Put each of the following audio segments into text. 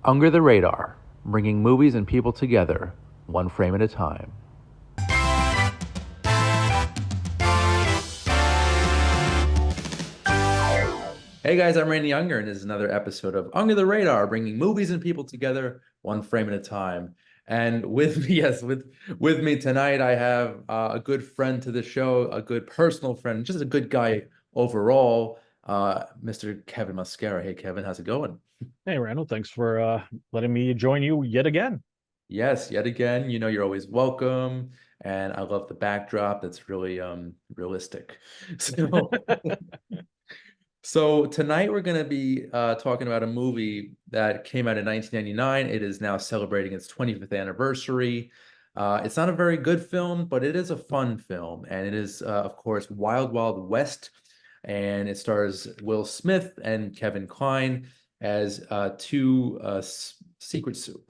Under the Radar, bringing movies and people together, one frame at a time. Hey guys, I'm Randy Younger, and this is another episode of Under the Radar, bringing movies and people together, one frame at a time. And with me, yes, with me tonight, I have a good friend to the show, a good personal friend, just a good guy overall, Mr. Kevin Mascara. Hey Kevin, how's it going? Hey, Randall, thanks for letting me join you yet again. Yes, yet again, you're always welcome, and I love the backdrop. That's really realistic. So. So tonight we're going to be talking about a movie that came out in 1999. It is now celebrating its 25th anniversary. It's not a very good film, but it is a fun film, and it is, of course, Wild Wild West, and it stars Will Smith and Kevin Kline as two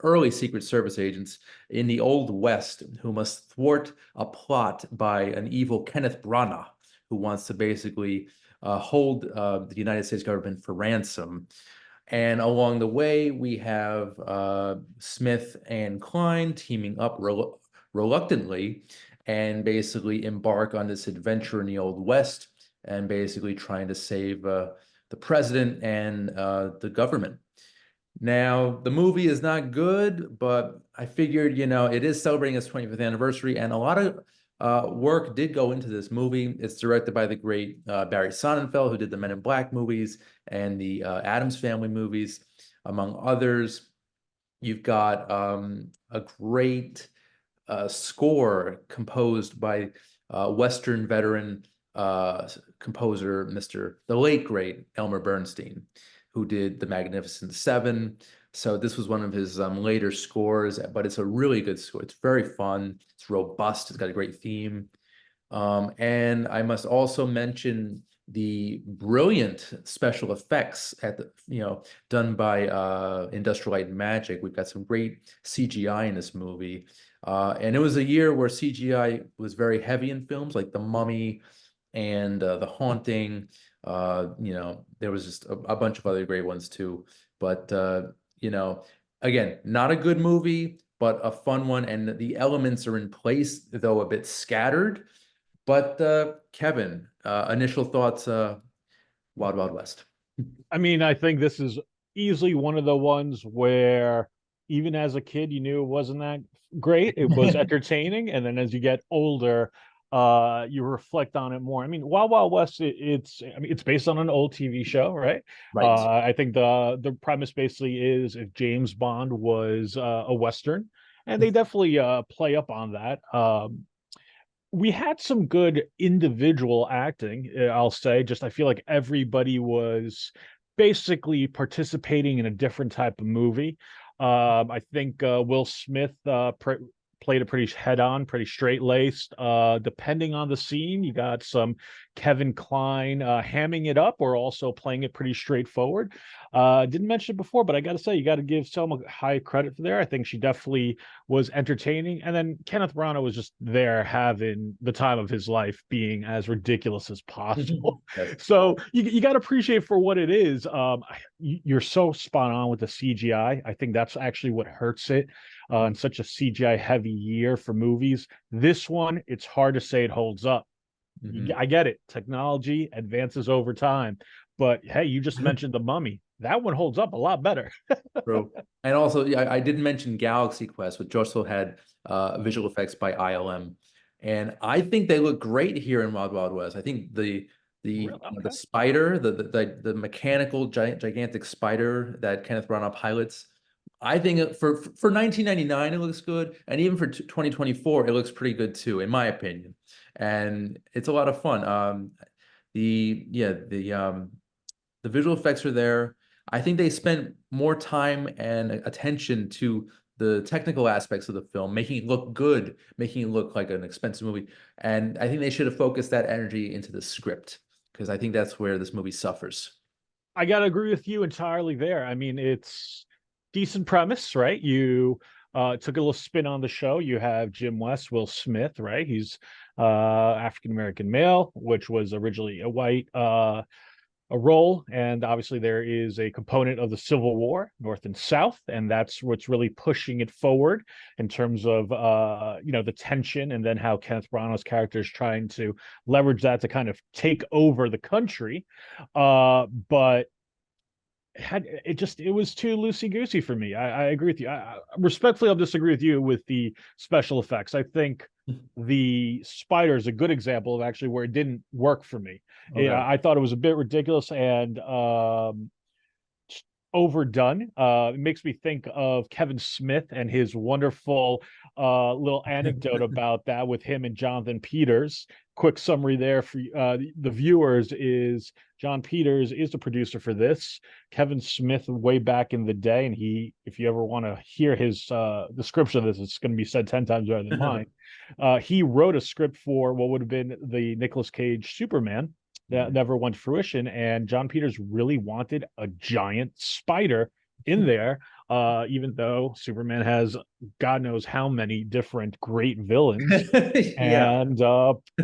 early Secret Service agents in the Old West who must thwart a plot by an evil Kenneth Branagh, who wants to basically hold the United States government for ransom. And along the way, we have Smith and Kline teaming up reluctantly and basically embark on this adventure in the Old West and basically trying to save the president and the government. Now, the movie is not good, but I figured, it is celebrating its 25th anniversary, and a lot of work did go into this movie. It's directed by the great Barry Sonnenfeld, who did the Men in Black movies and the Addams Family movies, among others. You've got a great score composed by Western veteran composer, the late great Elmer Bernstein, who did The Magnificent Seven. So this was one of his later scores, but it's a really good score. It's very fun. It's robust. It's got a great theme. And I must also mention the brilliant special effects done by Industrial Light and Magic. We've got some great CGI in this movie. And it was a year where CGI was very heavy in films like The Mummy and The Haunting. There was just a bunch of other great ones too. But again, not a good movie, but a fun one. And the elements are in place, though a bit scattered. But Kevin, initial thoughts, Wild Wild West. I mean, I think this is easily one of the ones where even as a kid, you knew it wasn't that great. It was entertaining, and then as you get older, you reflect on it more. I mean, Wild Wild West, it's based on an old TV show, right? Right. I think the premise basically is if James Bond was a Western, and they definitely play up on that. We had some good individual acting, I'll say. Just I feel like everybody was basically participating in a different type of movie. I think Will Smith played a pretty head-on, pretty straight-laced. Depending on the scene, you got some Kevin Kline hamming it up or also playing it pretty straightforward. Didn't mention it before, but I got to say, you got to give Selma high credit for there. I think she definitely was entertaining. And then Kenneth Branagh was just there having the time of his life, being as ridiculous as possible. Yes. So you got to appreciate for what it is. You're so spot on with the CGI. I think that's actually what hurts it in such a CGI heavy year for movies. This one, it's hard to say it holds up. Mhm. I get it. Technology advances over time. But hey, you just mentioned The Mummy. That one holds up a lot better. True. And also, yeah, I didn't mention Galaxy Quest, which also had visual effects by ILM, and I think they look great here in Wild Wild West. I think Real the okay. spider, the mechanical gigantic spider that Kenneth Branagh pilots. I think for 1999 it looks good, and even for 2024 it looks pretty good too, in my opinion. And it's a lot of fun. The yeah the visual effects are there. I think they spent more time and attention to the technical aspects of the film, making it look good, making it look like an expensive movie. And I think they should have focused that energy into the script because I think that's where this movie suffers. I gotta agree with you entirely there. I mean, it's decent premise, right? You took a little spin on the show. You have Jim West, Will Smith, right? He's African American male, which was originally a white a role, and obviously there is a component of the Civil War, North and South, and that's what's really pushing it forward in terms of the tension, and then how Kenneth Branagh's character is trying to leverage that to kind of take over the country. But it was too loosey goosey for me. I agree with you. Respectfully, I'll disagree with you with the special effects. I think the spider is a good example of actually where it didn't work for me. Okay. I thought it was a bit ridiculous and overdone. It makes me think of Kevin Smith and his wonderful little anecdote about that with him and Jonathan Peters. Quick summary there for the viewers is John Peters is the producer for this. Kevin Smith, way back in the day, and if you ever want to hear his description of this, it's going to be said 10 times better than mine. He wrote a script for what would have been the Nicolas Cage Superman that never went to fruition, and John Peters really wanted a giant spider in there, even though Superman has God knows how many different great villains. Yeah. And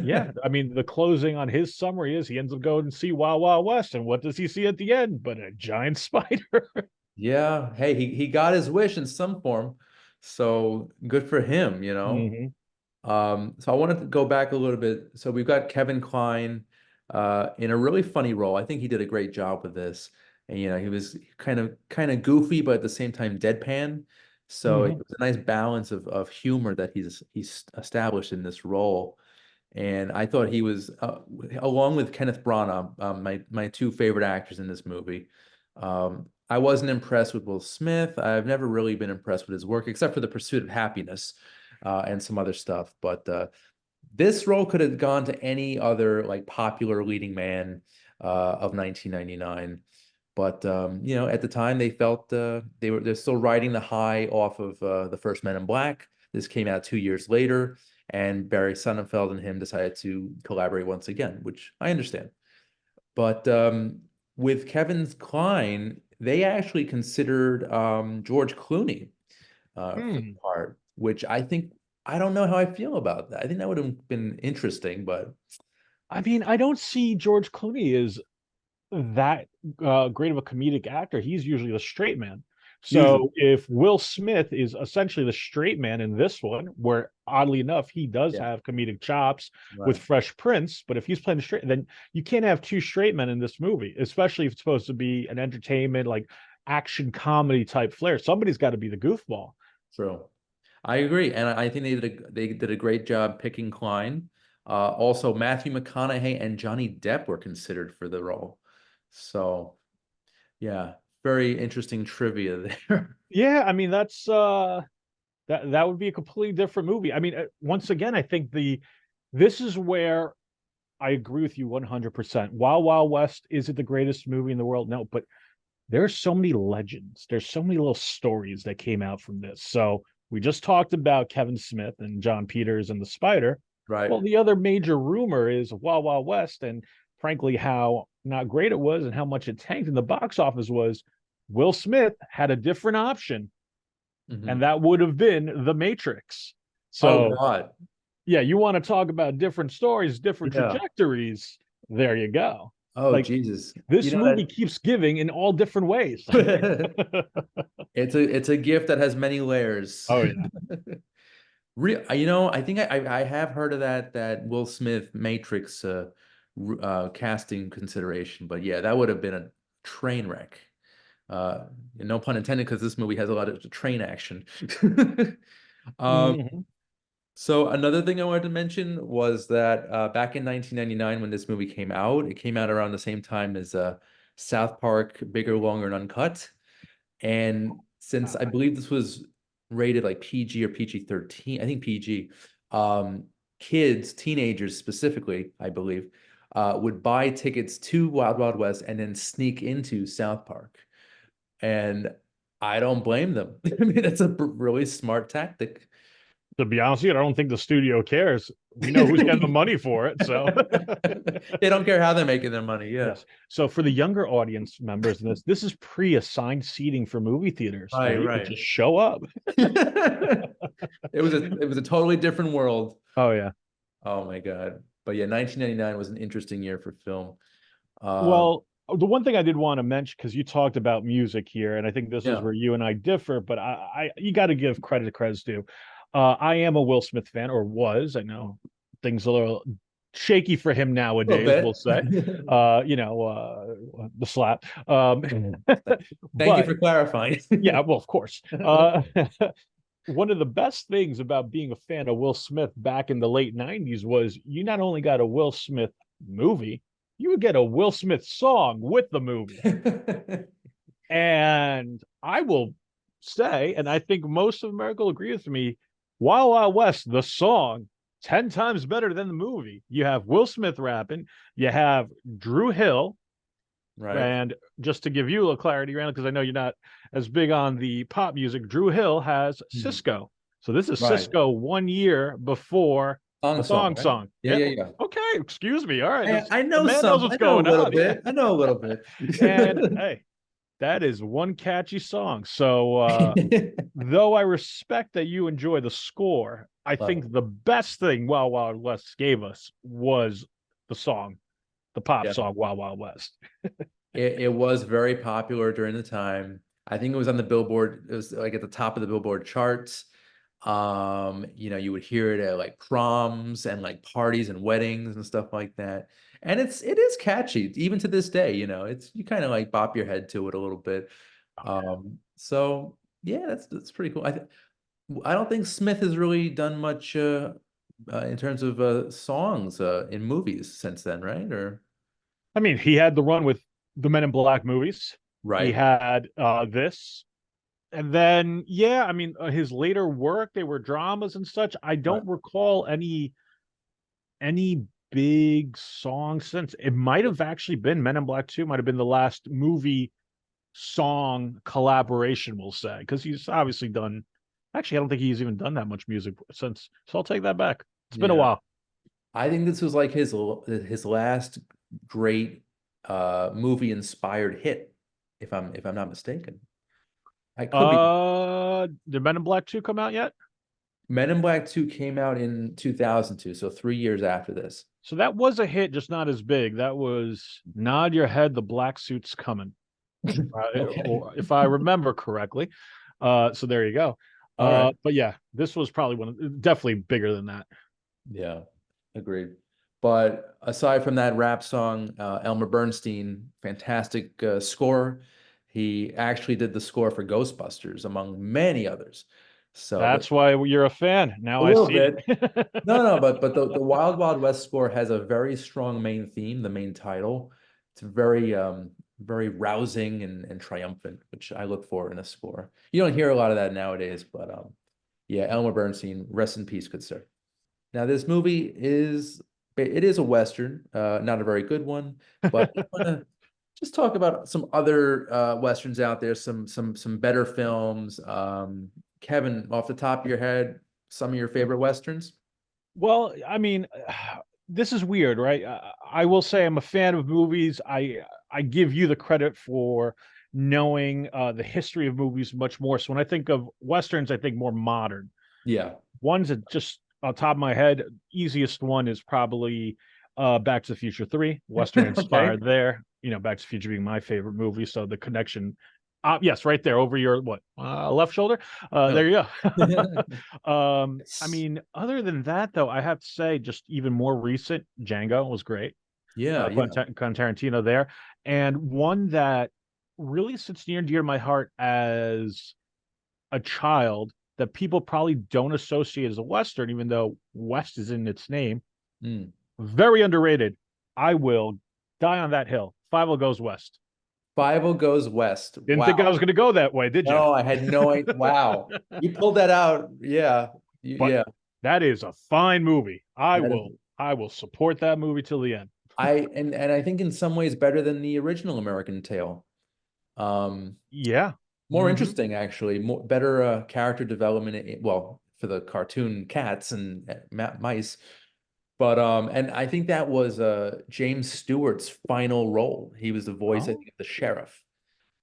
yeah, I mean, the closing on his summary is he ends up going and see Wild Wild West, and what does he see at the end but a giant spider? Yeah. Hey, he got his wish in some form. So good for him, you know. Mhm. So I wanted to go back a little bit. So we've got Kevin Kline in a really funny role. I think he did a great job with this. And he was kind of goofy, but at the same time deadpan. So it Mhm. was a nice balance of humor that he's established in this role. And I thought he was, along with Kenneth Branagh, my two favorite actors in this movie. I wasn't impressed with Will Smith. I've never really been impressed with his work, except for The Pursuit of Happiness, and some other stuff. But this role could have gone to any other like popular leading man of 1999. But at the time they felt they're still riding the high off of the first Men in Black. This came out 2 years later, and Barry Sonnenfeld and him decided to collaborate once again, which I understand. But with Kevin Kline, they actually considered George Clooney for the Hmm. part, which I don't know how I feel about that. I think that would have been interesting, but I mean, I don't see George Clooney as that great of a comedic actor. He's usually the straight man. usually, So if Will Smith is essentially the straight man in this one, where oddly enough he does yeah, have comedic chops with right, Fresh Prince, but if he's playing the straight, then you can't have two straight men in this movie, especially if it's supposed to be an entertainment like action comedy type flair. Somebody's got to be the goofball. true. I agree, and I think they did a great job picking Klein. Also, Matthew McConaughey and Johnny Depp were considered for the role. So, yeah, very interesting trivia there. Yeah, I mean that would be a completely different movie. I mean, once again, I think this is where I agree with you 100%. Wild Wild West, is it the greatest movie in the world? No, but there's so many legends. There's so many little stories that came out from this. So we just talked about Kevin Smith and John Peters and the Spider. Right. Well, the other major rumor is Wild Wild West, and frankly, how not great it was and how much it tanked in the box office was Will Smith had a different option, and Mhm. that would have been The Matrix. Oh So God. yeah, you want to talk about different stories, different Yeah. trajectories. There you go. Oh Like Jesus. this movie keeps giving in all different ways. That it's a gift that has many layers. Oh yeah. I think I have heard of that Will Smith Matrix casting consideration, but yeah, that would have been a train wreck. No pun intended, because this movie has a lot of train action. Um, Mhm. so another thing I wanted to mention was that back in 1999, when this movie came out, it came out around the same time as South Park, Bigger, Longer, and Uncut. And since I believe this was rated like PG or PG-13, I think PG, um, kids, teenagers specifically, I believe, would buy tickets to Wild Wild West and then sneak into South Park. And I don't blame them. I mean, that's a really smart tactic. To be honest with you, I don't think the studio cares. We know who's getting the money for it. So They don't care how they're making their money. Yeah. yes. So for the younger audience members in this is pre-assigned seating for movie theaters where Right, you could right. just show up. It was a totally different world. Oh yeah. Oh my God. But yeah, 1999 was an interesting year for film. Um, Well, the one thing I did want to mention, because you talked about music here, and I think this is Yeah, where you and I differ, but you got to give credit to credit's due. I am a Will Smith fan, or was. I know things a little shaky for him a little nowadays, we'll bit. say. The slap. Thank you But for clarifying. yeah, well, of course. One of the best things about being a fan of Will Smith back in the late 90s was you not only got a Will Smith movie, you would get a Will Smith song with the movie. And I will say, and I think most of America will agree with me, Wild Wild West, the song, 10 times better than the movie. You have Will Smith rapping, you have Drew Hill, Right. and just to give you a little clarity, Randall, because I know you're not as big on the pop music, Drew Hill has Mhm. Cisco. So this is Right. Cisco 1 year before Song the song, thong right? song. Yeah, Yeah. yeah, yeah. Okay. Excuse me. All right. I The know man knows some. what's I know a going little on. Yeah. bit. I know a little bit. And hey, that is one catchy song. So though I respect that you enjoy the score, I Love it. think the best thing Wild Wild West gave us was the song, the pop Yeah. song Wild Wild West. It was very popular during the time. I think it was on the Billboard, it was like at the top of the Billboard charts. You would hear it at like proms and like parties and weddings and stuff like that. And it is catchy, even to this day, it's you kind of like bop your head to it a little bit. So yeah, that's pretty cool. I don't think Smith has really done much in terms of songs in movies since then, right? Or I mean, he had the run with the Men in Black movies. He right. had this. And then, yeah, I mean, his later work, they were dramas and such. I Right. don't recall any big songs since. It might have actually been Men in Black 2, might have been the last movie song collaboration, we'll say, because he's obviously done. Actually, I don't think he's even done that much music since. So I'll take that back. It's been a Yeah. while. I think this was like his last great movie inspired hit, if I'm not mistaken. I could be. Did Men in Black 2 come out yet? Men in Black 2 came out in 2002, so 3 years after this. So that was a hit, just not as big. That was Nod Your Head, the Black Suit's Coming. Okay. Or if I remember correctly. So there you go. All right. But yeah, this was probably definitely bigger than that. Yeah, agreed. But aside from that rap song, Elmer Bernstein, fantastic score. He actually did the score for Ghostbusters, among many others. So, but That's why you're a fan. a Now I little see bit. it. No, no, but the Wild Wild West score has a very strong main theme, the main title. It's very rousing and triumphant, which I look for in a score. You don't hear a lot of that nowadays, but yeah, Elmer Bernstein, rest in peace, good sir. Now this movie is a Western, not a very good one, but I want to just talk about some other Westerns out there, some better films. Kevin, off the top of your head, some of your favorite Westerns? Well, I mean, this is weird, right? I will say I'm a fan of movies. I give you the credit for knowing the history of movies much more. So when I think of westerns, I think more modern. Yeah. Ones that just on top of my head, easiest one is probably Back to the Future 3, Western Okay. inspired there. Back to the Future being my favorite movie, so the connection. Yes, right there over your what left shoulder. No. There you go. I Yes. mean, other than that, though, I have to say, just even more recent, Django was great. Yeah, yeah. Quentin Tarantino there, and one that really sits near and dear to my heart as a child that people probably don't associate as a Western, even though West is in its name. Mm. Very underrated. I will die on that hill. Five Goes West. Five Goes West. Didn't think I Wow. was going to go that way, did you? No, I had no idea. Wow. You pulled that out. Yeah. But Yeah. that is a fine movie. I That is will. I will support that movie till the end. and I think in some ways better than the original American Tale. Um, Yeah. More Mm-hmm. interesting actually, more better character development. Well, for the cartoon cats and mice, but and I think that was James Stewart's final role. He was the voice, I Oh. think, of the sheriff,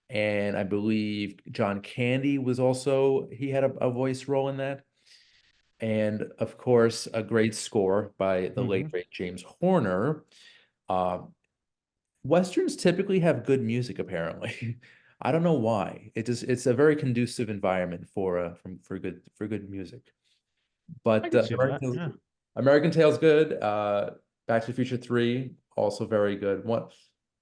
and I believe John Candy was also he had a voice role in that, and of course a great score by the late Mm-hmm. great James Horner. Uh, Westerns typically have good music, apparently. I don't know why. It's a very conducive environment for good music. I But can see that. Yeah. American Tail's good. Back to the Future 3, also very good.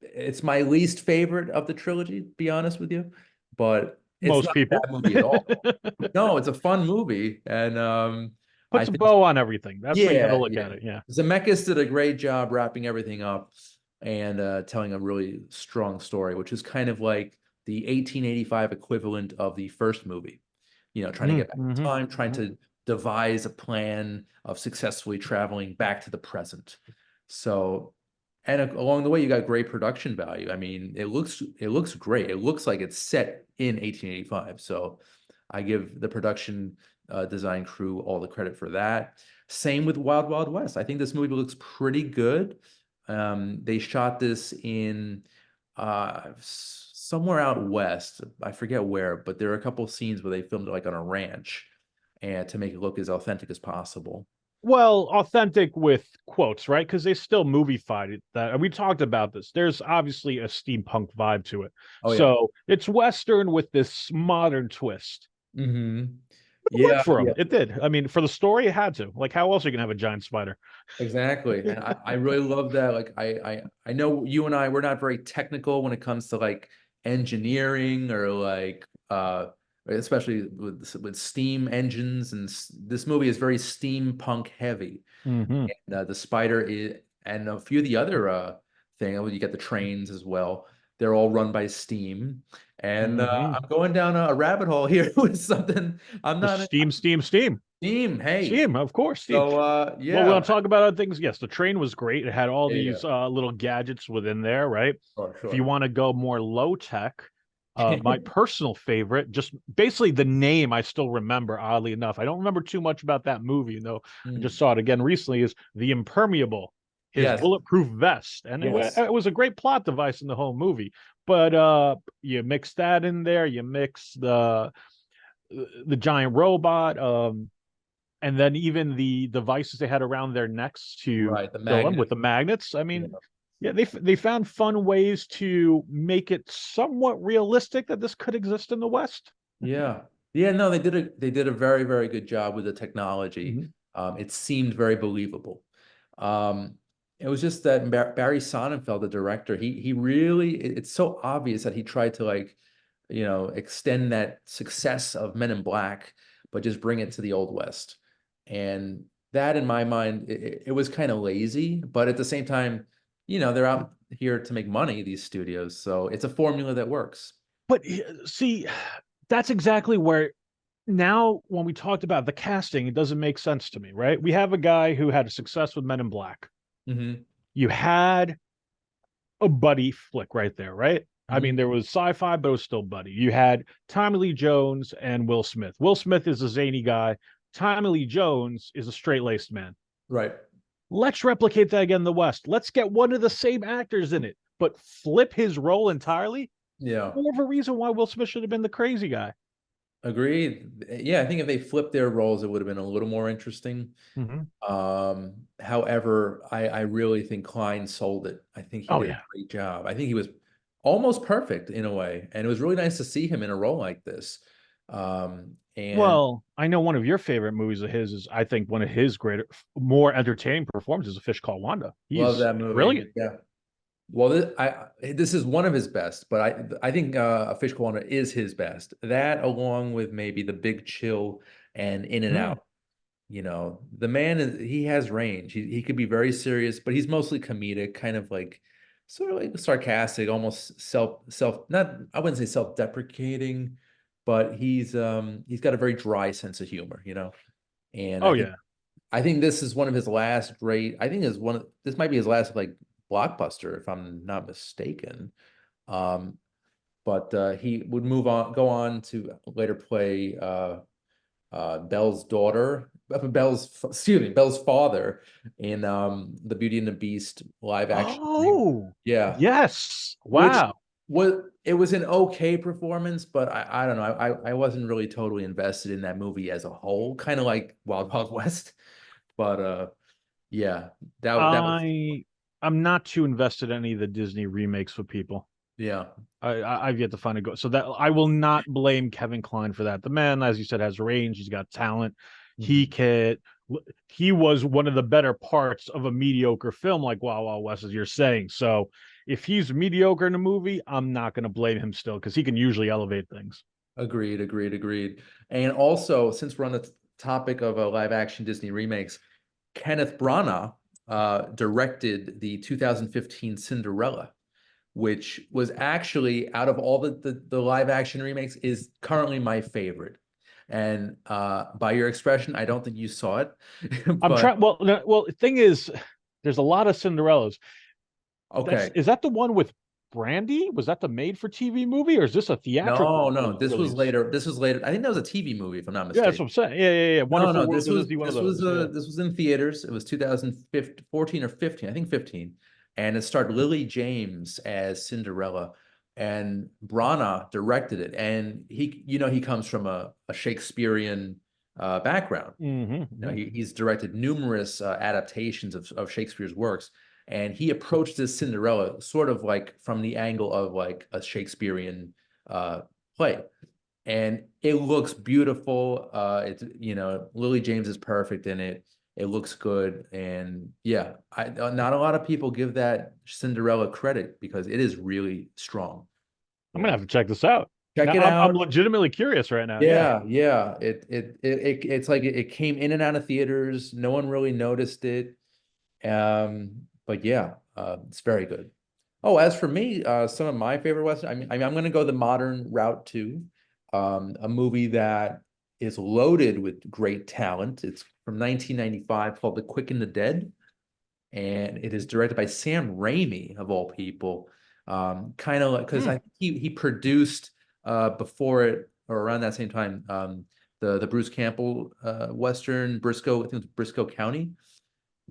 It's my least favorite of the trilogy, to be honest with you, but it's Most not a people. bad movie at all. No, it's a fun movie, and I Puts a think bow on everything. That's how you got to yeah, look yeah. at it. Yeah. Zemeckis did a great job wrapping everything up and telling a really strong story, which is kind of like the 1885 equivalent of the first movie. You know, trying to get back in Mm-hmm. time, trying to devise a plan of successfully traveling back to the present. So, and along the way, you got great production value. I mean, it looks great. It looks like it's set in 1885. So, I give the production design crew all the credit for that. Same with Wild Wild West. I think this movie looks pretty good. They shot this in somewhere out west. I forget where, but there are a couple of scenes where they filmed it like on a ranch and to make it look as authentic as possible. Well, authentic with quotes, right? Because they still moviefied it. That and we talked about this. There's obviously a steampunk vibe to it. Oh yeah. So it's Western with this modern twist. Hmm. It worked Yeah, for yeah, them. It did. I mean, for the story, it had to. Like, how else are you gonna have a giant spider? exactly. And I really love that. Like I know you and I, we're not very technical when it comes to like engineering or like especially with steam engines and this movie is very steampunk heavy. Mm-hmm. And the spider is, and a few of the other thing, you get the trains as well. They're all run by steam. And Mm-hmm. I'm going down a rabbit hole here with something I'm The not steam, steam, steam, steam. Hey, steam. Of course, steam. so Well, we yeah, want to talk about other things. Yes, the train was great. It had all yeah, these little gadgets within there, right? sure, If you sure. want to go more low tech, my personal favorite, just basically the name I still remember, oddly enough. I don't remember too much about that movie, though. I just Mm. saw it again recently, is The Impermeable, his Yes, bulletproof vest. And yes, it was a great plot device in the whole movie. But you mix that in there, you mix the giant robot, and then even the devices they had around their necks to right. The kill them with magnet. the magnets. I Yeah, mean, yeah, they found fun ways to make it somewhat realistic that this could exist in the West. yeah, yeah. No, they did a very very good job with the technology. Mhm. It seemed very believable. Um, it was just that Barry Sonnenfeld, the director, he really it's so obvious that he tried to like, extend that success of Men in Black, but just bring it to the Old West. And that, in my mind, it was kind of lazy, but at the same time, they're out here to make money, these studios. So it's a formula that works. But see, that's exactly where now when we talked about the casting, it doesn't make sense to me, right? We have a guy who had a success with Men in Black. Hmm. You had a buddy flick right there, right? I mean, Hmm. there was sci-fi, but it was still buddy. You had Tommy Lee Jones and Will Smith. Will Smith is a zany guy. Tommy Lee Jones is a straight-laced man. Right. Let's replicate that again in the West. Let's get one of the same actors in it, but flip his role entirely. Yeah. More of a reason why Will Smith should have been the crazy guy. Agreed. Yeah, I think if they flipped their roles, it would have been a little more interesting. Mm-hmm. However, I really think Klein sold it. I think he Oh did a yeah. great job. I think he was almost perfect in a way, and it was really nice to see him in a role like this. And Well, I know one of your favorite movies of his is, I think, one of his greater, more entertaining performances, A Fish Called Wanda. love He's that movie. brilliant. Yeah. Well, this is one of his best, but I think A Fish Called Wanda is his best. That along with maybe The Big Chill and In and Mm. Out. The man he has range. He could be very serious, but he's mostly comedic, kind of like sort of like sarcastic, almost self not I wouldn't say self-deprecating, but he's got a very dry sense of humor. And Oh yeah. I think this is one of his last great, I think is this might be his last like blockbuster if I'm not mistaken. Um but he would go on to later play Belle's daughter, Belle's father in the Beauty and the Beast live action thing. Oh, Yeah, yes. which Wow. it was an okay performance, but I don't know. I wasn't really totally invested in that movie as a whole, kind of like Wild Wild West. But yeah, that was I I'm not too invested in any of the Disney remakes with people. Yeah. I've yet to find a go. So that I will not blame Kevin Kline for that. The man, as you said, has range. He's got talent. He Mhm. can. He was one of the better parts of a mediocre film like Wild Wild West, as you're saying. So if he's mediocre in a movie, I'm not going to blame him still because he can usually elevate things. Agreed, agreed, agreed. And also, since we're on the topic of live action Disney remakes, Kenneth Branagh directed the 2015 Cinderella, which was actually out of all the live action remakes is currently my favorite. And by your expression, I don't think you saw it, I'm but trying. Well, no, well, the thing is, there's a lot of Cinderellas. That's okay. is that the one with Brandy? Was that the made-for-TV movie, or is this a theatrical No, no, this was release? later. This was later. I think that was a TV movie, if I'm not Yeah, that's mistaken. what I'm saying. Yeah, yeah, yeah. No, Wonderful no, World of Disney, one of those. this was in theaters. It was 2014 or 15, I think 15. And it starred Lily James as Cinderella. And Branagh directed it. And he comes from a Shakespearean background. Mm-hmm. He's directed numerous adaptations of Shakespeare's works. And he approached this Cinderella sort of like from the angle of like a Shakespearean play, and it looks beautiful. It's Lily James is perfect in it. It looks good, and yeah, not a lot of people give that Cinderella credit because it is really strong. I'm You gonna know, have to check this out. check Now it I'm out. legitimately curious right now. Yeah. Yeah, yeah. It's like it came in and out of theaters. No one really noticed it. But yeah, it's very good. Oh, as for me, some of my favorite Western, I'm going to go the modern route too. A movie that is loaded with great talent. It's from 1995 called The Quick and the Dead, and it is directed by Sam Raimi of all people. Kind of like because Hmm. I think he produced before it or around that same time the Bruce Campbell Western Briscoe, I think it was Briscoe County,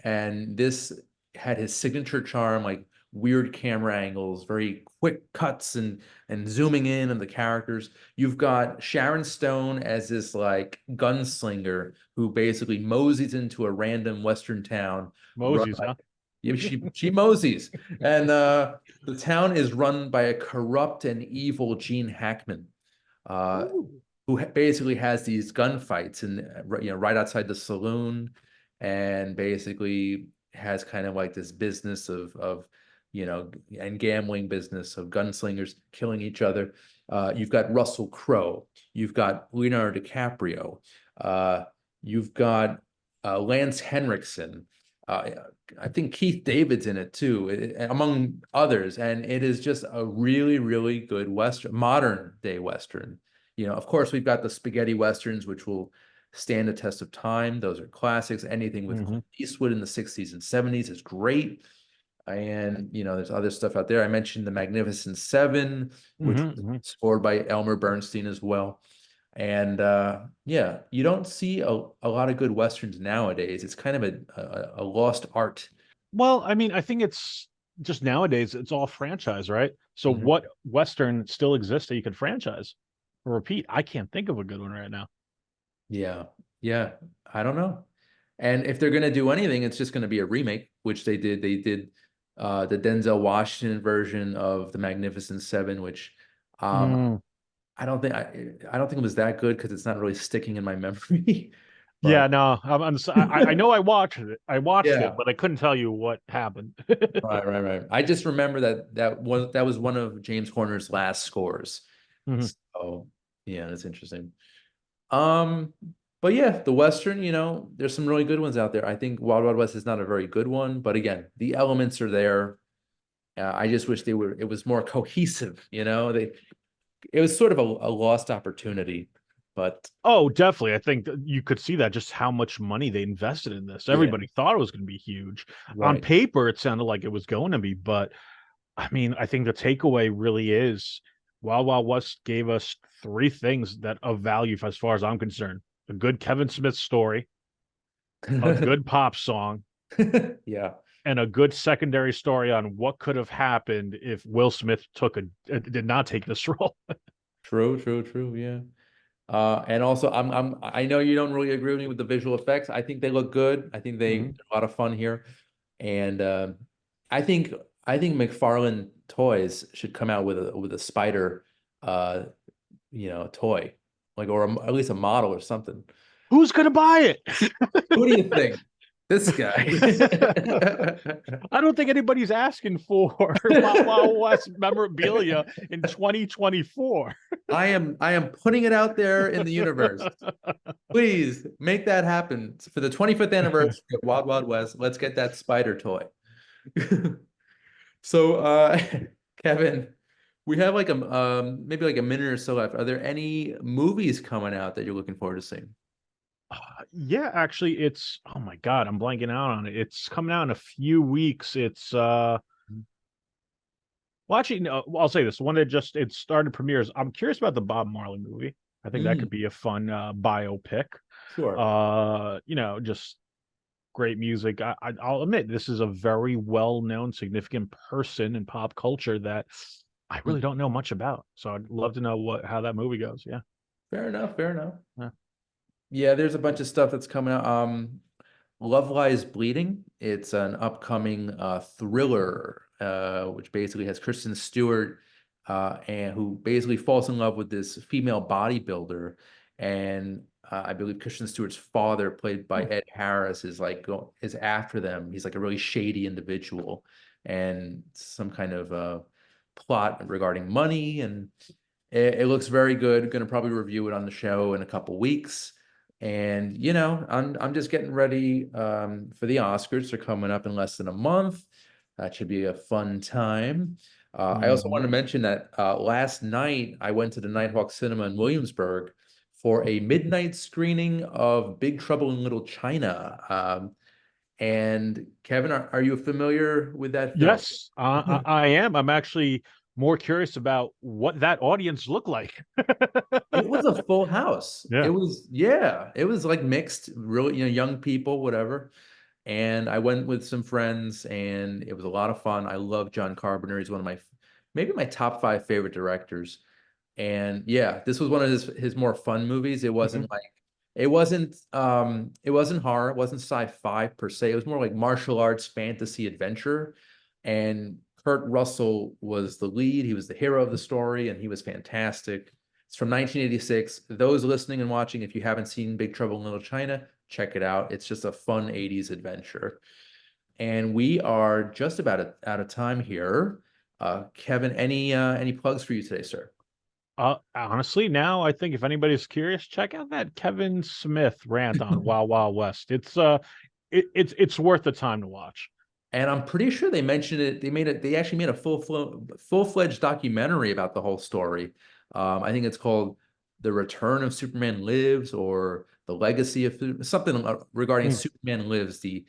and this had his signature charm, like weird camera angles, very quick cuts and zooming in on the characters. You've got Sharon Stone as this like gunslinger who basically moseys into a random Western town run Mosey's, by huh? yeah, she moseys. And the town is run by a corrupt and evil Gene Hackman. Uh, Ooh. who basically has these gunfights and right outside the saloon, and basically has kind of like this business of and gambling business of gunslingers killing each other. You've got Russell Crowe, you've got Leonardo DiCaprio, uh, you've got Lance Henriksen. Uh, I think Keith David's in it too, among others, and it is just a really, really good Western, modern day Western. Of course, we've got the spaghetti westerns, which will stand the test of time. Those are classics. Anything with Hmm. Clint Eastwood in the 60s and 70s is great. And, there's other stuff out there. I mentioned The Magnificent Seven, which was Hmm. scored by Elmer Bernstein as well. And yeah, you don't see a lot of good westerns nowadays. It's kind of a lost art. Well, I mean, I think it's just nowadays it's all franchise, right? So Mhm. what Western still exists that you could franchise or repeat? I can't think of a good one right now. Yeah. Yeah. I don't know. And if they're going to do anything, it's just going to be a remake, which they did. They did the Denzel Washington version of The Magnificent Seven, which um, Mm. I don't think it was that good because it's not really sticking in my memory. Yeah, But no, I know I watched it. I watched it, yeah, but I couldn't tell you what happened. right, right, right. I just remember that was one of James Horner's last scores. Mhm. So yeah, that's interesting. Um, but yeah, the Western, there's some really good ones out there. I think Wild Wild West is not a very good one, but again, the elements are there. I just wish it was more cohesive, it was sort of a lost opportunity, but Oh, definitely. I think that you could see that just how much money they invested in this. yeah, Everybody thought it was going to be huge. On right. paper, it sounded like it was going to be, but I mean, I think the takeaway really is Wild Wild West gave us three things that of value as far as I'm concerned: a good Kevin Smith story, a good pop song, Yeah, and a good secondary story on what could have happened if Will Smith did not take this role. true, true, true. Yeah. And also, I know you don't really agree with me with the visual effects. I think they look good. I think they're Mhm. a lot of fun here, and I think I think McFarlane Toys should come out with a spider, uh, toy, like or at least a model or something. Who's gonna buy it? Who do you think? This guy. I don't think anybody's asking for Wild Wild West memorabilia in 2024. I am putting it out there in the universe. Please make that happen for the 25th anniversary of Wild Wild West. Let's get that spider toy. So, Kevin, we have like a maybe like a minute or so left. Are there any movies coming out that you're looking forward to seeing? Yeah, actually, it's oh my God, I'm blanking out on it. It's coming out in a few weeks. It's well, actually, no, well, I'll say this: one that just it started premieres. I'm curious about the Bob Marley movie. I think that Mm, could be a fun biopic. sure. Just great music. I'll admit this is a very well-known, significant person in pop culture that I really Mm, don't know much about. So I'd love to know what how that movie goes. Yeah. fair enough, fair enough. Yeah. Yeah, there's a bunch of stuff that's coming out. Love Lies Bleeding. It's an upcoming thriller, which basically has Kristen Stewart, and who basically falls in love with this female bodybuilder, and I believe Kristen Stewart's father, played by Hmm. Ed Harris, is after them. He's like a really shady individual, and some kind of plot regarding money, and it looks very good. Going to probably review it on the show in a couple weeks. And I'm just getting ready for the Oscars. They're coming up in less than a month. That should be a fun time. I also Mhm. want to mention that last night I went to the Nighthawk Cinema in Williamsburg for a midnight screening of Big Trouble in Little China. And Kevin, are you familiar with that film? Yes, I am. I'm actually more curious about what that audience looked like. It was a full house. Yeah. Yeah, it was like mixed, really, young people, whatever. And I went with some friends, and it was a lot of fun. I love John Carpenter. He's one of maybe my top five favorite directors. And yeah, this was one of his more fun movies. Mhm. It wasn't horror, it wasn't sci-fi per se. It was more like martial arts, fantasy, adventure. And Kurt Russell was the lead. He was the hero of the story, and he was fantastic. It's from 1986. Those listening and watching, if you haven't seen Big Trouble in Little China, check it out. It's just a fun 80s adventure. And we are just about out of time here. Kevin, any plugs for you today, sir? Honestly, now I think if anybody's curious, check out that Kevin Smith rant on Wild Wild West. It's worth the time to watch. And I'm pretty sure they mentioned it. They actually made a full-fledged documentary about the whole story. I think it's called The Return of Superman Lives, or The Legacy of something regarding Mm. Superman Lives, the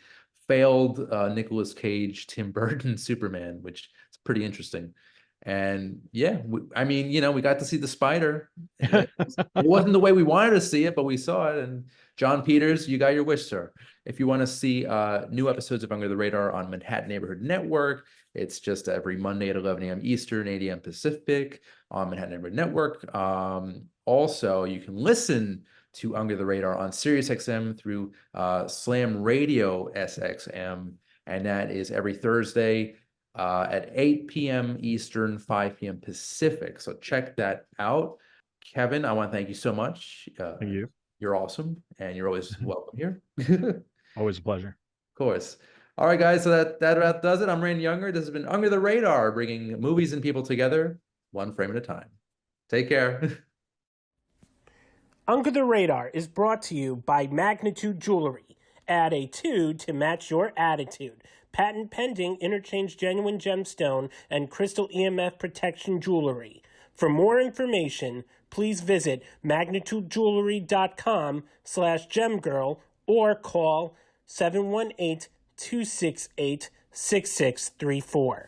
failed Nicolas Cage, Tim Burton Superman, which is pretty interesting. And yeah, I mean, we got to see the spider. It wasn't the way we wanted to see it, but we saw it. And John Peters, you got your wish, sir. If you want to see new episodes of Under the Radar on Manhattan Neighborhood Network, it's just every Monday at 11 a.m. Eastern, 8 a.m. Pacific on Manhattan Neighborhood Network. Also, you can listen to Under the Radar on SiriusXM through Slam Radio SXM, and that is every Thursday at 8 p.m. Eastern, 5 p.m. Pacific. So check that out. Kevin, I want to thank you so much. Thank you. You're awesome, and you're always welcome here. Of Always a pleasure. course. All right, guys. So that about does it. I'm Randy Younger. This has been Under the Radar, bringing movies and people together, one frame at a time. Take care. Under the Radar is brought to you by Magnitude Jewelry. Add a 2 to match your attitude. Patent pending interchange genuine gemstone and crystal EMF protection jewelry. For more information, please visit magnitudejewelry.com/gemgirl or call 718-268-6634.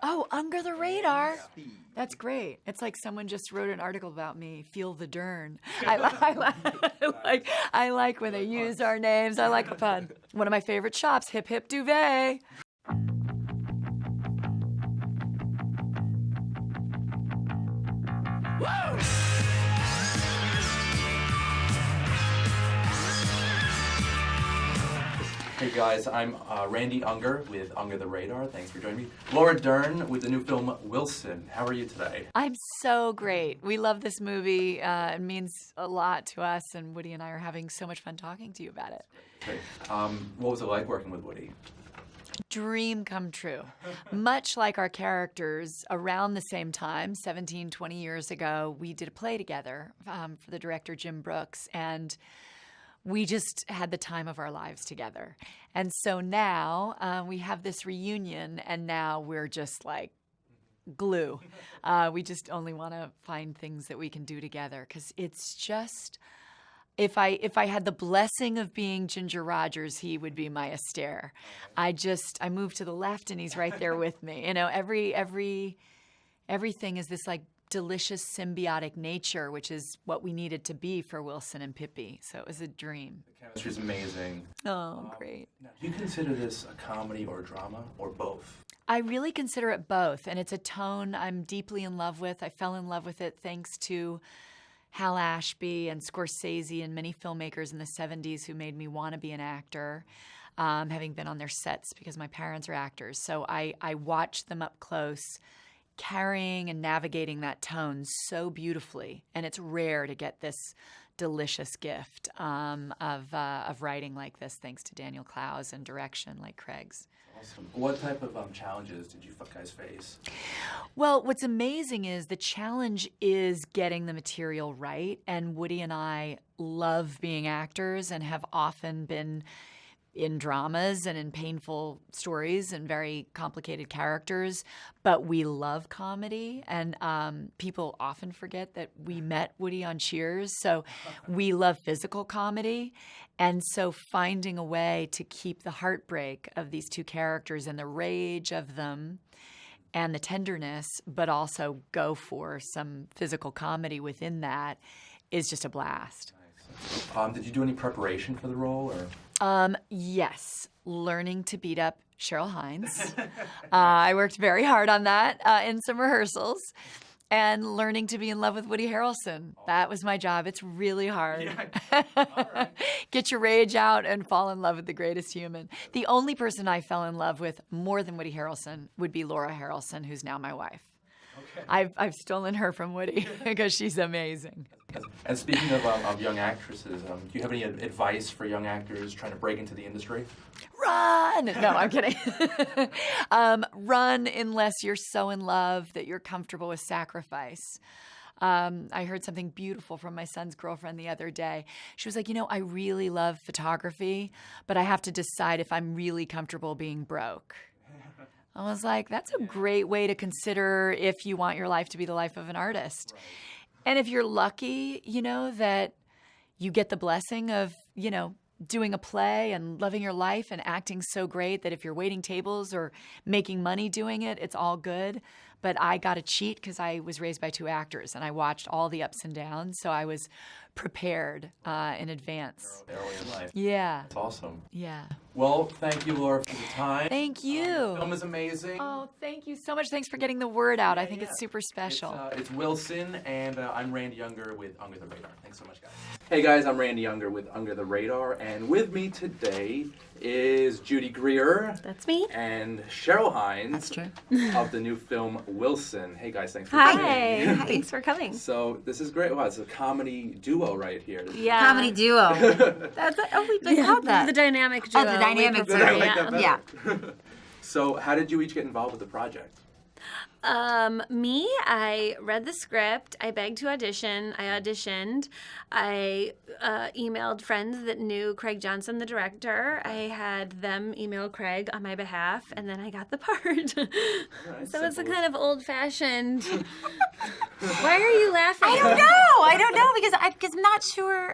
Oh, Under the Radar. That's great. It's like someone just wrote an article about me. Feel the Dern. I like when they use our names. I like a pun. One of my favorite shops, Hip Hip Duvet. Hey guys, I'm Randy Unger with Unger the Radar. Thanks for joining me. Laura Dern with the new film Wilson. How are you today? I'm so great. We love this movie. It means a lot to us, and Woody and I are having so much fun talking to you about it. Great. What was it like working with Woody? Dream come true. Much like our characters, around the same time, 17, 20 years ago, we did a play together for the director Jim Brooks, and we just had the time of our lives together. And so now we have this reunion, and now we're just like glue. We just only want to find things that we can do together, because it's just, if I had the blessing of being Ginger Rogers, he would be my Astaire. I move to the left and he's right there with me. You know, everything is this like delicious symbiotic nature, which is what we needed to be for Wilson and Pippi. So it was a dream. The chemistry's amazing. Oh, great. Now, do you consider this a comedy or a drama, or both? I really consider it both, and it's a tone I'm deeply in love with. I fell in love with it thanks to Hal Ashby and Scorsese and many filmmakers in the 70s who made me want to be an actor, having been on their sets because my parents are actors. So I watched them up close, carrying and navigating that tone so beautifully. And it's rare to get this delicious gift of writing like this, thanks to Daniel Clowes and direction like Craig's. Awesome. What type of challenges did you guys face? Well, what's amazing is the challenge is getting the material right. And Woody and I love being actors and have often been in dramas and in painful stories and very complicated characters, but we love comedy. And people often forget that we met Woody on Cheers, so we love physical comedy. And so finding a way to keep the heartbreak of these two characters and the rage of them and the tenderness, but also go for some physical comedy within that is just a blast. Nice. Did you do any preparation for the role, or? Yes, learning to beat up Cheryl Hines. I worked very hard on that in some rehearsals, and learning to be in love with Woody Harrelson. That was my job. It's really hard. Yeah. All right. Get your rage out and fall in love with the greatest human. The only person I fell in love with more than Woody Harrelson would be Laura Harrelson, who's now my wife. Okay. I've stolen her from Woody because she's amazing. And speaking of young actresses, do you have any advice for young actors trying to break into the industry? Run! No, I'm kidding. Run unless you're so in love that you're comfortable with sacrifice. I heard something beautiful from my son's girlfriend the other day. She was like, I really love photography, but I have to decide if I'm really comfortable being broke. I was like, that's a great way to consider if you want your life to be the life of an artist. Right. And if you're lucky, that you get the blessing of, doing a play and loving your life and acting so great that if you're waiting tables or making money doing it, it's all good. But I got to cheat because I was raised by two actors and I watched all the ups and downs. So I was prepared in advance. Early in life. Yeah. That's awesome. Yeah. Well, thank you, Laura, for the time. Thank you. The film is amazing. Oh, thank you so much. Thanks for getting the word out. I think it's super special. It's Wilson, and I'm Randy Unger with Unger the Radar. Thanks so much, guys. Hey, guys, I'm Randy Unger with Unger the Radar, and with me today is Judy Greer. That's me. And Cheryl Hines. That's true. Of the new film Wilson. Hey, guys, thanks for Hi. coming. Thanks for coming. So this is great. Wow, it's a comedy duo right here. Yeah. Comedy duo. We've been called that. The dynamic duo. Oh, the dynamic we duo. prefer, I like that yeah. better. So how did you each get involved with the project? Me, I read the script. I begged to audition. I auditioned. I emailed friends that knew Craig Johnson, the director. I had them email Craig on my behalf, and then I got the part. Right, So it's a simple. kind of old-fashioned. Why are you laughing? I don't know because I'm not sure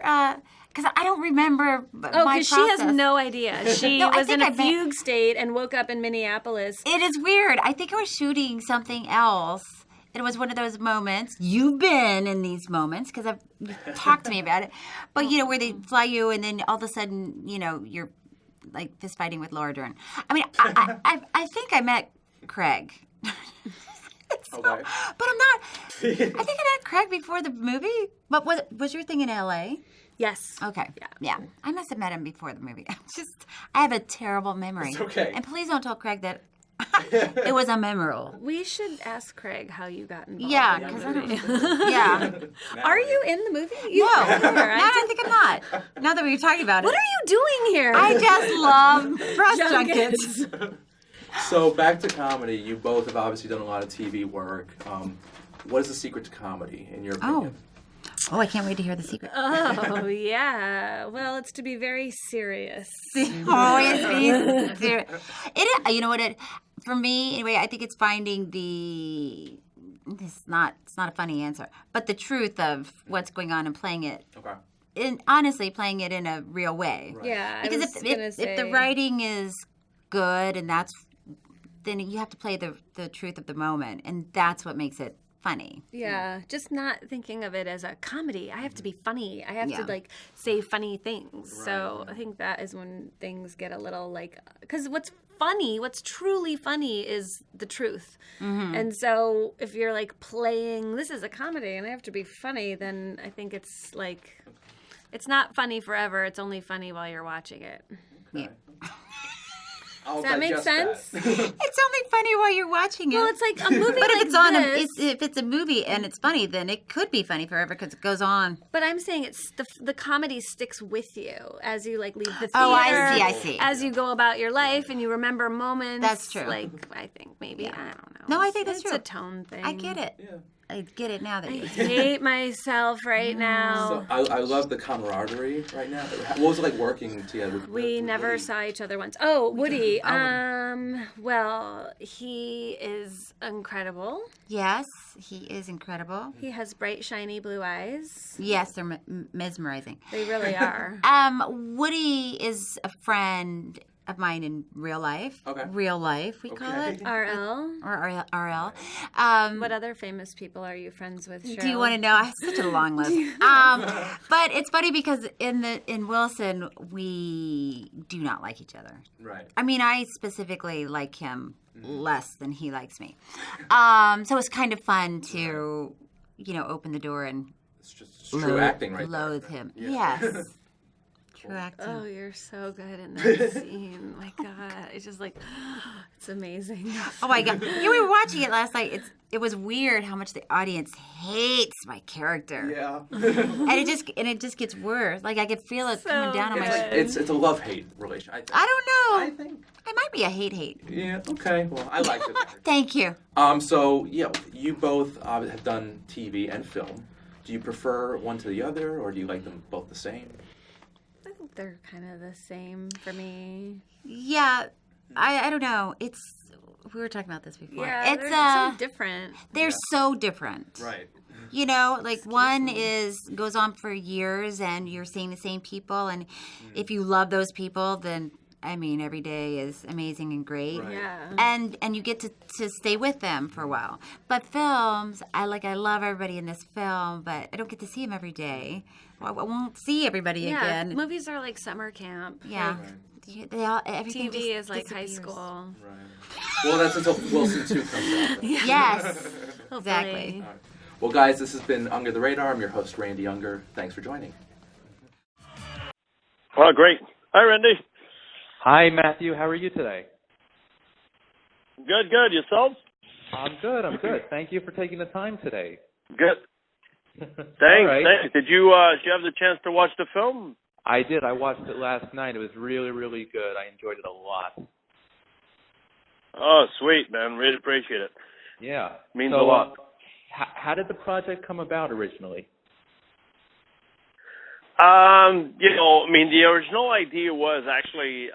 because I don't remember Oh, my because she has process. no idea. She No, I was in think a I met- fugue state and woke up in Minneapolis. It is weird. I think I was shooting something else. It was one of those moments. You've been in these moments because you've talked to me about it. But, where they fly you and then all of a sudden, you're like fist fighting with Laura Dern. I mean, I think I met Craig. Okay. But I'm not. I think I met Craig before the movie. But was your thing in L.A.? Yes. Okay. Yeah. I must have met him before the movie. I have a terrible memory. It's okay. And please don't tell Craig that it was a memorable. We should ask Craig how you got involved. Yeah, in because the I movie. don't. Yeah. Are you in the movie? You No, are. I think I'm not. Now that we were talking about it, What are you doing here? I just love press junkets. So back to comedy. You both have obviously done a lot of TV work. What is the secret to comedy, in your opinion? Oh, I can't wait to hear the secret. Oh, yeah. Well, it's to be very serious. Always be there. You know what? For me, anyway, I think it's finding the. It's not a funny answer, but the truth of what's going on and playing it. Okay. Honestly, playing it in a real way. Right. Yeah, Because I was gonna say, if the writing is good and then you have to play the truth of the moment, and that's what makes it funny. Yeah, just not thinking of it as a comedy. I have to be funny. I have Yeah. to say funny things. So I think that is when things get a little because what's truly funny is the truth. Mm-hmm. And so if you're playing, this is a comedy and I have to be funny, then I think it's it's not funny forever. It's only funny while you're watching it. Yeah. Does that make sense? It's only funny while you're watching it. Well, it's like a movie but if like it's on, this. if it's a movie and it's funny, then it could be funny forever because it goes on. But I'm saying it's the comedy sticks with you as you leave the theater. Oh, I see. As you go about your life and you remember moments. That's true. I think maybe I don't know. No, I think that's it's true. a tone thing. I get it. Yeah. I get it now that I you. hate myself right now. So I love the camaraderie right now. What was it like working together? We never saw each other once. Oh, Woody. Oh, Well, he is incredible. Yes, he is incredible. He has bright, shiny blue eyes. Yes, they're mesmerizing. They really are. Woody is a friend of mine in real life. Okay. Real life, we call it. RL. Or RL. What other famous people are you friends with, Cheryl? Do you want to know? I have such a long list. But it's funny because in Wilson we do not like each other. Right. I mean, I specifically like him less than he likes me. So it's kind of fun to, open the door and It's just true acting right there. loathe him. Yeah. Yes. True acting. Oh, you're so good in that scene. My God. It's just it's amazing. Oh my God! We were watching it last night. It was weird how much the audience hates my character. Yeah. And it just gets worse. I could feel it coming down on my. It's a love-hate relation. I don't know. I think. It might be a hate. Yeah. Okay. Well, I liked it. Thank you. So yeah, you both have done TV and film. Do you prefer one to the other, or do you like them both the same? I think they're kind of the same for me. Yeah, I don't know. We were talking about this before. Yeah, It's they're so different. They're so different. Right. One goes on for years and you're seeing the same people, and if you love those people, then every day is amazing and great. Right. Yeah. And you get to stay with them for a while. But films, I love everybody in this film, but I don't get to see them every day. Well, I won't see everybody Yeah, again. movies are like summer camp. Yeah. Everything TV just is like high disappears. school. Right. Well, that's until Wilson 2 comes out. Then. Yes, exactly. Hopefully. Well, guys, this has been Under the Radar. I'm your host, Randy Unger. Thanks for joining. Well, great. Hi, Randy. Hi, Matthew. How are you today? Good. Yourself? I'm good. Thank you for taking the time today. Good. All Thanks. right. Did you have the chance to watch the film? I did. I watched it last night. It was really, really good. I enjoyed it a lot. Oh, sweet, man. Really appreciate it. Yeah. Means So, a lot. How did the project come about originally? The original idea was actually,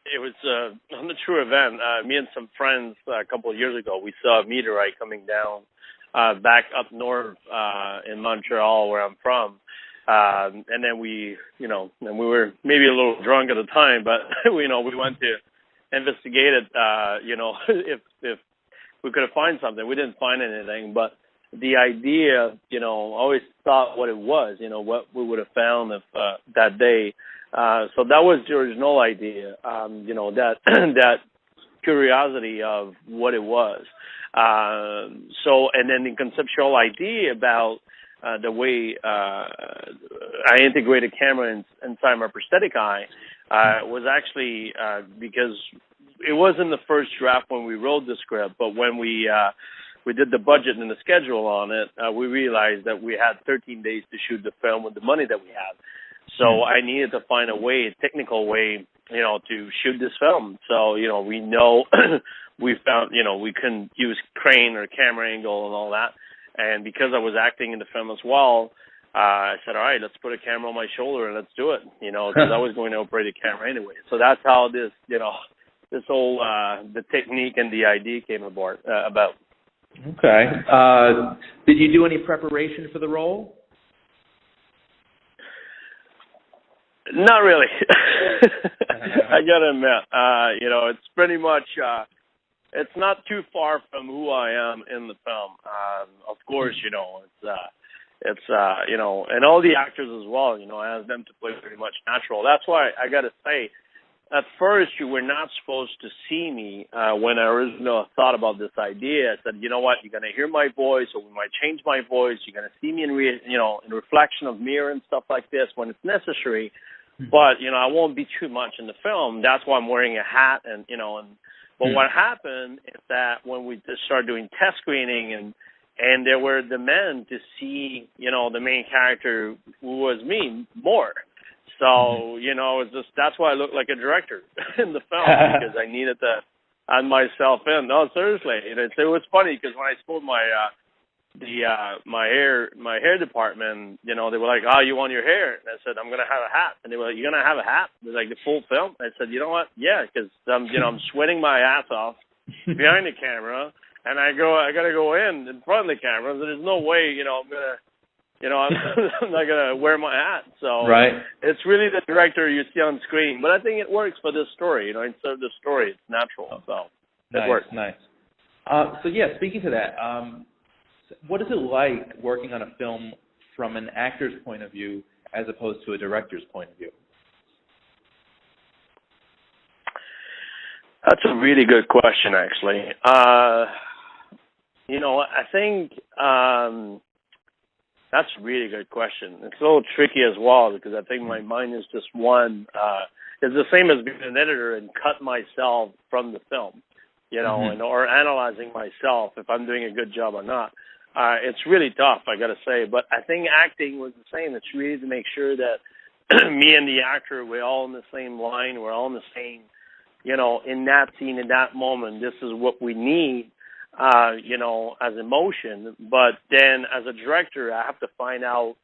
it was an untrue event. Me and some friends a couple of years ago, we saw a meteorite coming down back up north in Montreal, where I'm from. And then we were maybe a little drunk at the time, but we went to investigate it, if we could have find something. We didn't find anything, but the idea, always thought what it was, what we would have found if that day. So that was the original idea, that that curiosity of what it was. And then the conceptual idea about the way I integrated camera inside my prosthetic eye was actually because it wasn't the first draft when we wrote the script, but when we did the budget and the schedule on it, we realized that we had 13 days to shoot the film with the money that we had. So I needed to find a technical way, to shoot this film. So, we know we found, we couldn't use crane or camera angle and all that. And because I was acting in the film as well, I said, all right, let's put a camera on my shoulder and let's do it, because I was going to operate a camera anyway. So that's how this, this whole, the technique and the idea came about. Okay. Did you do any preparation for the role? Not really. I gotta admit, it's pretty much, it's not too far from who I am in the film. Of course, it's and all the actors as well, I asked them to play pretty much natural. That's why I gotta say, at first you were not supposed to see me when I originally thought about this idea. I said, you know what, you're gonna hear my voice, or we might change my voice. You're gonna see me in reflection of mirror and stuff like this when it's necessary. But, I won't be too much in the film. That's why I'm wearing a hat but what happened is that when we just started doing test screening and there were demand to see, the main character who was me more. So, it's just, that's why I look like a director in the film, because I needed to add myself in. No, seriously. It was funny because when I spoke my hair department, they were like, oh, you want your hair? And I said, I'm going to have a hat. And they were like, you're going to have a hat? They're like, the full film? I said, you know what? Yeah, because, I'm sweating my ass off behind the camera, and I got to go in front of the camera. So there's no way, I'm going to, I'm not going to wear my hat. So right. It's really the director you see on screen. But I think it works for this story, instead of the story, it's natural. So it works. Nice. Speaking to that, what is it like working on a film from an actor's point of view as opposed to a director's point of view? That's a really good question, actually. I think that's a really good question. It's a little tricky as well, because I think my mind is just one. It's the same as being an editor and cut myself from the film, or analyzing myself if I'm doing a good job or not. It's really tough, I got to say. But I think acting was the same. It's really to make sure that me and the actor, we're all in the same line. We're all in the same, in that scene, in that moment, this is what we need, as emotion. But then as a director, I have to I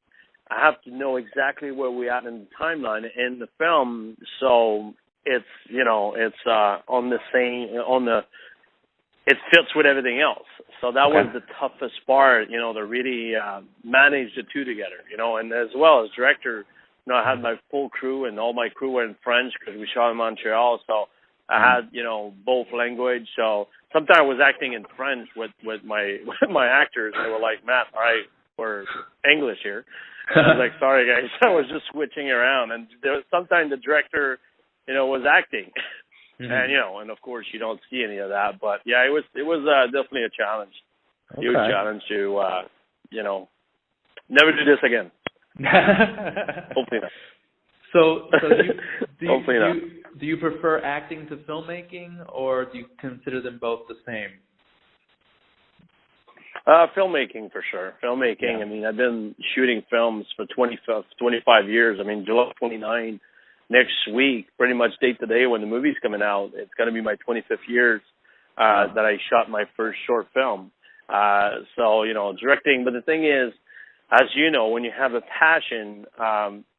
have to know exactly where we're at in the timeline in the film. So it's, it fits with everything else. So that was the toughest part, to really manage the two together, and as well as director, I had my full crew, and all my crew were in French because we shot in Montreal. So I had, both language. So sometimes I was acting in French with my actors. They were like, Matt, all right, we're English here. And I was like, sorry guys, I was just switching around. And sometimes the director, was acting. And and of course you don't see any of that, but yeah, it was definitely a challenge, huge challenge to never do this again. Hopefully not. So do you prefer acting to filmmaking, or do you consider them both the same? Filmmaking for sure. Filmmaking. Yeah. I mean, I've been shooting films for 25 years. I mean, July 29. Next week, pretty much date to day when the movie's coming out, it's going to be my 25th years that I shot my first short film. So, directing. But the thing is, as you know, when you have a passion,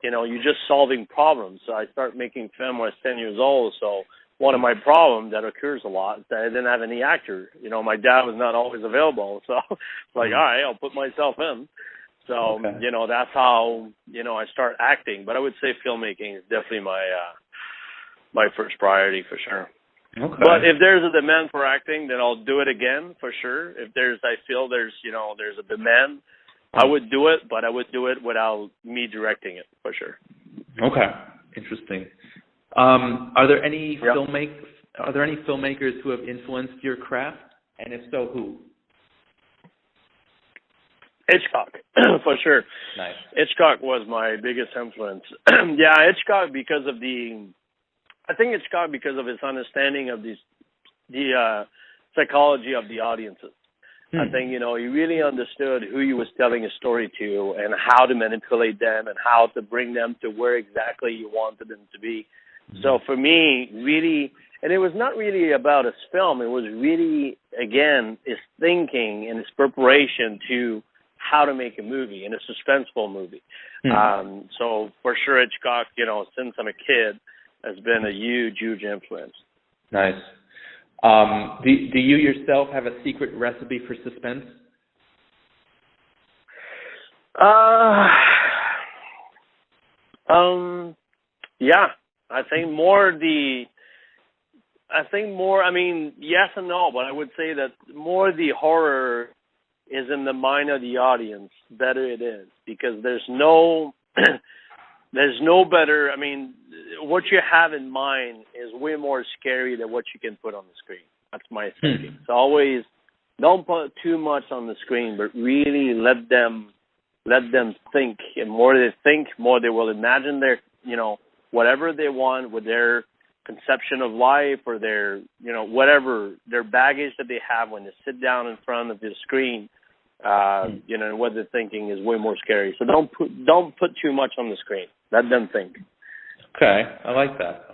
you're just solving problems. So I started making film when I was 10 years old. So one of my problems that occurs a lot is that I didn't have any actor. My dad was not always available. So it's like, all right, I'll put myself in. So, that's how, I start acting. But I would say filmmaking is definitely my first priority for sure. Okay. But if there's a demand for acting, then I'll do it again for sure. If I feel there's a demand, I would do it, but I would do it without me directing it for sure. Okay. Interesting. Are there any Yeah. filmmakers who have influenced your craft? And if so, who? Hitchcock, for sure. Nice. Hitchcock was my biggest influence. Yeah, Hitchcock because of his understanding of the psychology of the audiences. I think, he really understood who he was telling a story to and how to manipulate them and how to bring them to where exactly you wanted them to be. So for me, really, and it was not really about his film. It was really, again, his thinking and his preparation to how to make a movie and a suspenseful movie. So for sure, Hitchcock, since I'm a kid, has been a huge, huge influence. Nice. Do you yourself have a secret recipe for suspense? Yeah. I think more, yes and no, but I would say that more the horror is in the mind of the audience, better it is, because there's no better, what you have in mind is way more scary than what you can put on the screen. That's my thinking. So always don't put too much on the screen, but really let them think. And more they think, more they will imagine their, whatever they want with their conception of life or their, whatever, their baggage that they have when they sit down in front of the screen. And what they're thinking is way more scary. So don't put too much on the screen. Let them think. Okay, I like that.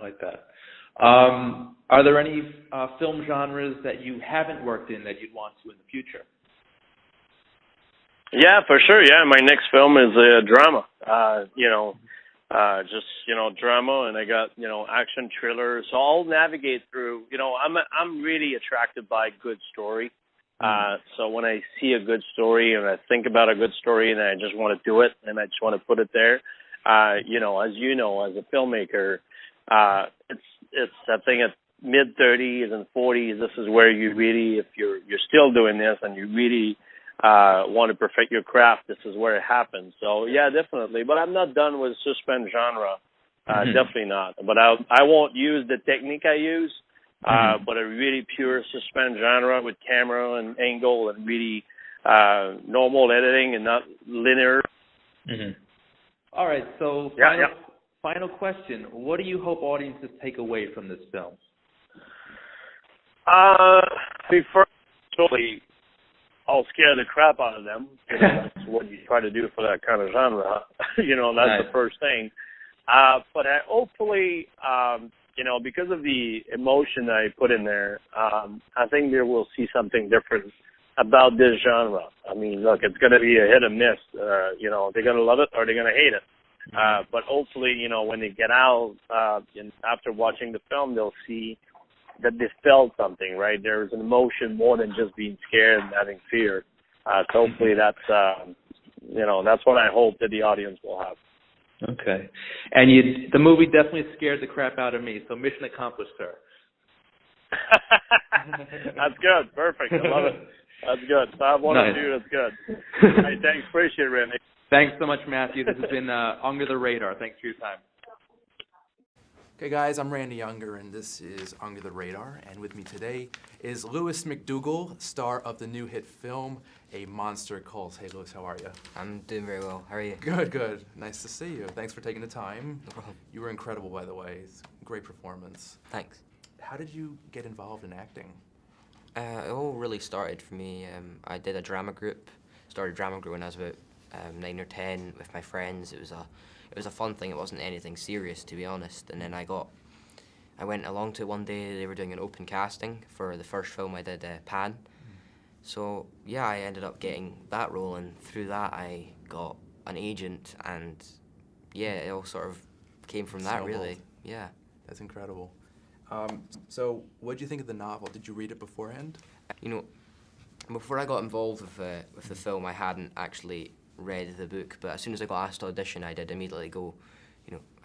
Are there any film genres that you haven't worked in that you'd want to in the future? Yeah, for sure. Yeah, my next film is a drama. Drama, and I got action thriller. So I'll navigate through. I'm really attracted by good story. So when I see a good story and I think about a good story and I just want to do it and I just want to put it there, as a filmmaker, it's I think at mid-30s and 40s, this is where you really, if you're still doing this and you really want to perfect your craft, this is where it happens. So yeah, definitely. But I'm not done with suspense genre. Definitely not. But I won't use the technique I use. But a really pure suspense genre with camera and angle and really normal editing and not linear. All right, so final question. What do you hope audiences take away from this film? First, I'll scare the crap out of them. That's what you try to do for that kind of genre. That's nice. The first thing. But hopefully, because of the emotion I put in there, I think they will see something different about this genre. Look, it's going to be a hit or miss. They're going to love it or they're going to hate it. But hopefully, when they get out and after watching the film, they'll see that they felt something, right? There's an emotion more than just being scared and having fear. So hopefully that's what I hope that the audience will have. Okay. And the movie definitely scared the crap out of me, so mission accomplished, sir. That's good. Perfect. I love it. That's good. So I have one of you. That's good. Hey, thanks. Appreciate it, Randy. Thanks so much, Matthew. This has been Under the Radar. Thanks for your time. Okay, guys, I'm Randy Younger, and this is Under the Radar. And with me today is Lewis McDougall, star of the new hit film, A Monster Calls. Hey, Lewis, how are you? I'm doing very well. How are you? Good, good. Nice to see you. Thanks for taking the time. No problem. You were incredible, by the way. It's a great performance. Thanks. How did you get involved in acting? It all really started for me. I did a drama group. Started a drama group when I was about 9 or 10 with my friends. It was a fun thing. It wasn't anything serious, to be honest. And then I went along to one day. They were doing an open casting for the first film I did, Pan. So yeah, I ended up getting that role, and through that I got an agent, and yeah, it all sort of came from that, really. Yeah. That's incredible. So what did you think of the novel? Did you read it beforehand? Before I got involved with the film, I hadn't actually read the book, but as soon as I got asked to audition, I did immediately go,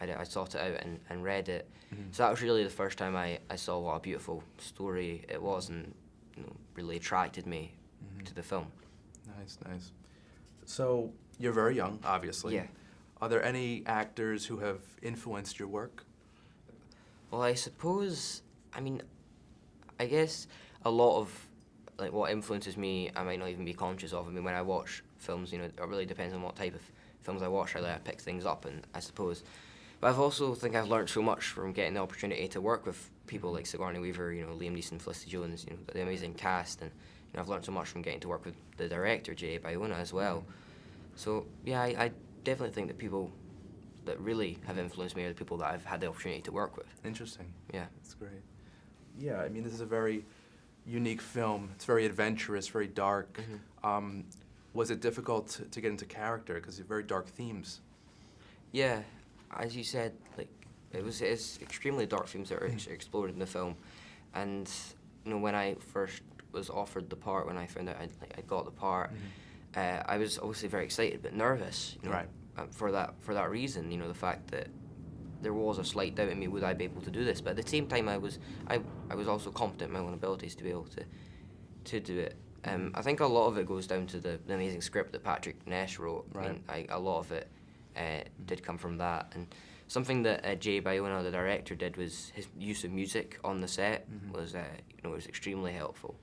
I sought it out and read it. So that was really the first time I saw what a beautiful story it was, and really attracted me to the film. Nice. So you're very young, obviously. Yeah. Are there any actors who have influenced your work? Well, I suppose, I guess a lot of like what influences me, I might not even be conscious of. When I watch films, it really depends on what type of films I watch. I pick things up, and I suppose. But I've also think I've learned so much from getting the opportunity to work with people like Sigourney Weaver, Liam Neeson, Felicity Jones, the amazing cast, and I've learned so much from getting to work with the director J.A. Bayona as well. So yeah, I definitely think that people that really have influenced me are the people that I've had the opportunity to work with. Interesting. Yeah. That's great. Yeah, this is a very unique film. It's very adventurous, very dark. Was it difficult to get into character because they're very dark themes? Yeah, as you said, it's extremely dark themes that are explored in the film, and when I first was offered the part, when I found out I got the part, I was obviously very excited but nervous. Right. For that reason, the fact that there was a slight doubt in me, would I be able to do this? But at the same time, I was also confident in my own abilities to be able to do it. I think a lot of it goes down to the amazing script that Patrick Ness wrote. Right. A lot of it did come from that. And something that J. Bayona, the director, did was his use of music on the set was was extremely helpful.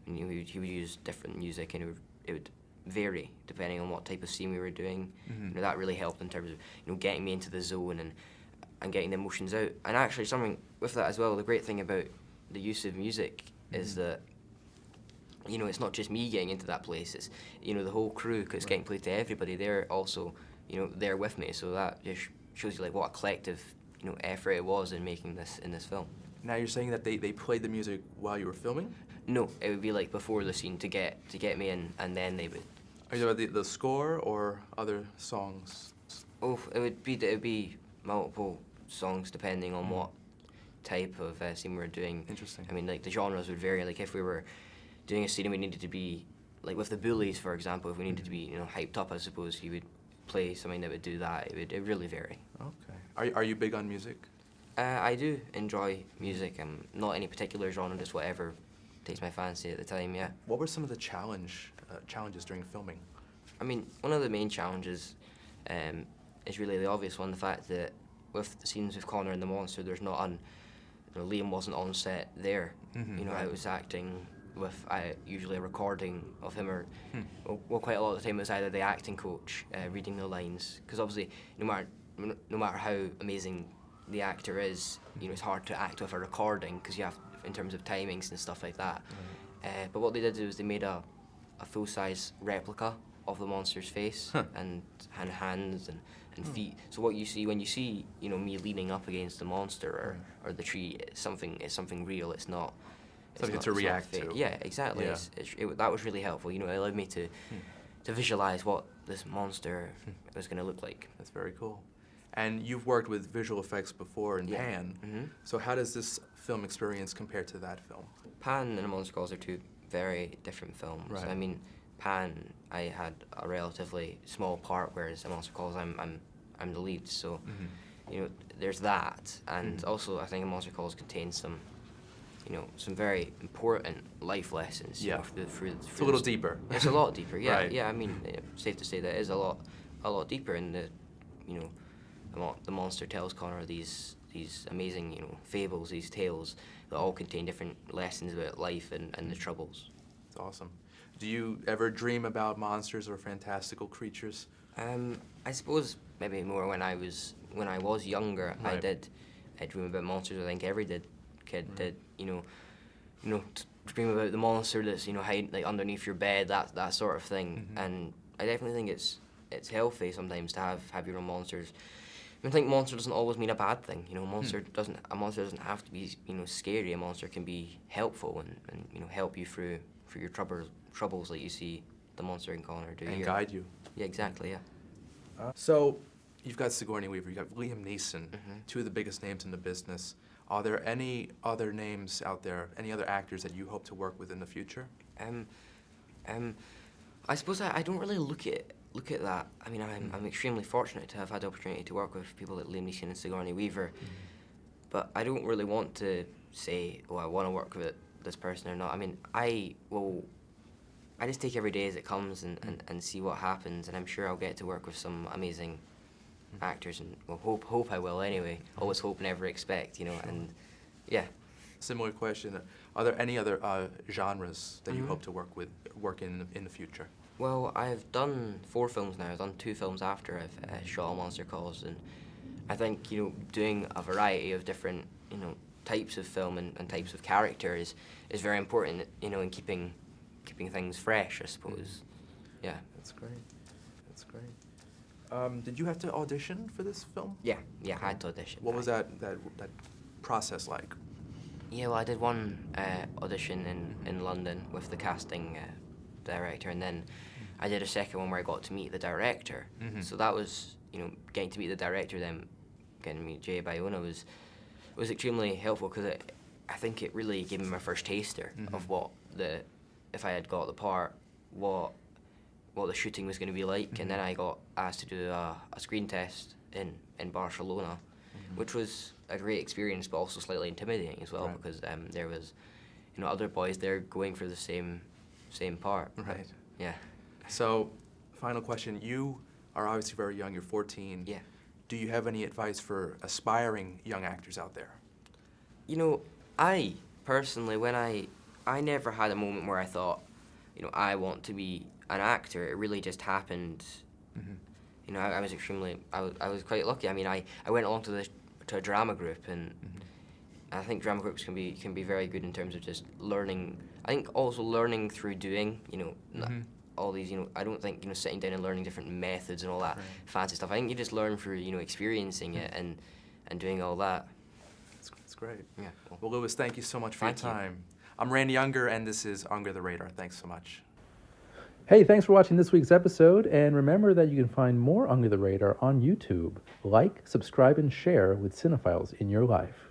He would use different music, and it would vary depending on what type of scene we were doing. That really helped in terms of getting me into the zone and getting the emotions out. And actually, something with that as well, the great thing about the use of music is that it's not just me getting into that place, it's the whole crew, because it's getting played to everybody. They're also there with me, so that just shows you what a collective effort it was in making this film. Now you're saying that they played the music while you were filming? No, it would be before the scene to get me in, and then they would. Are you talking about the score or other songs? Oh, it would be multiple songs depending on what type of scene we were doing. Interesting. The genres would vary. If we were doing a scene and we needed to be, with the bullies, for example, if we needed to be, hyped up, I suppose he would play something that would do that. It would really vary. Okay. Are you big on music? I do enjoy music. Not any particular genre, just whatever takes my fancy at the time. Yeah. What were some of the challenges during filming? One of the main challenges is really the obvious one, the fact that with the scenes with Connor and the monster, there's not Liam wasn't on set there. I was acting with usually a recording of him, or well, quite a lot of the time it was either the acting coach reading the lines, because obviously no matter how amazing the actor is, it's hard to act with a recording because you have, in terms of timings and stuff like that. But what they did was they made a full-size replica of the monster's face and hands and feet. So what you see when you see me leaning up against the monster or the tree, it's something real. It's not something to react to. Yeah, exactly. Yeah. That was really helpful. It allowed me to visualize what this monster was going to look like. That's very cool. And you've worked with visual effects before in Pan. So how does this film experience compare to that film? Pan and A Monster Calls are two very different films. Right. Pan, I had a relatively small part, whereas A Monster Calls, I'm the lead. So, there's that, and also I think A Monster Calls contains some very important life lessons. Yeah. Through it's a little deeper. It's a lot deeper. Yeah. Right. Yeah. Safe to say that it is a lot deeper, and the monster tells Connor these amazing fables, these tales that all contain different lessons about life and the troubles. It's awesome. Do you ever dream about monsters or fantastical creatures? I suppose maybe more when I was younger. Right. I dream about monsters. I think every kid did. Dream about the monster that's hiding underneath your bed, that sort of thing. And I definitely think it's healthy sometimes to have your own monsters. I think monster doesn't always mean a bad thing. A monster doesn't have to be scary. A monster can be helpful and help you through your troubles like you see the monster in Connor do. And guide you. Yeah, exactly. Yeah. So you've got Sigourney Weaver, you've got Liam Neeson, two of the biggest names in the business. Are there any other names out there, any other actors that you hope to work with in the future? I suppose I don't really look at look at that, I mean, I'm extremely fortunate to have had the opportunity to work with people like Liam Neeson and Sigourney Weaver, but I don't really want to say, oh, I want to work with this person or not. I mean, I just take every day as it comes and see what happens, and I'm sure I'll get to work with some amazing actors, and well, hope I will anyway. Always hope, never expect, you know, and yeah. Similar question. Are there any other genres that you hope to work in the future? Well, I've done 4 films now. I've done 2 films after I've shot All Monster Calls, and I think, you know, doing a variety of different, you know, types of film and types of characters is very important, you know, in keeping things fresh, I suppose. Yeah. That's great. That's great. Did you have to audition for this film? Yeah, I had to audition. What was that process like? Yeah, well, I did one audition in London with the casting director, and then I did a second one where I got to meet the director. So that was, you know, getting to meet the director, then getting to meet Jay Bayona was extremely helpful, because I think it really gave me my first taster of what if I had got the part, what the shooting was going to be like. And then I got asked to do a screen test in Barcelona, which was a great experience, but also slightly intimidating as well, because there was, you know, other boys there going for the same part. Right. Yeah. So, final question. You are obviously very young. You're 14. Yeah. Do you have any advice for aspiring young actors out there? You know, I personally, when I never had a moment where I thought, you know, I want to be an actor. It really just happened. You know, I was quite lucky. I mean, I went along to a drama group, and I think drama groups can be very good in terms of just learning. I think also learning through doing. You know, all these. You know, I don't think, you know, sitting down and learning different methods and all that fancy stuff. I think you just learn through, you know, experiencing it and doing all that. That's great. Yeah. Well, Louis, thank you so much for Thank your you. time. I'm Randy Unger, and this is Unger the Radar. Thanks so much. Hey, thanks for watching this week's episode, and remember that you can find more Under the Radar on YouTube. Like, subscribe, and share with cinephiles in your life.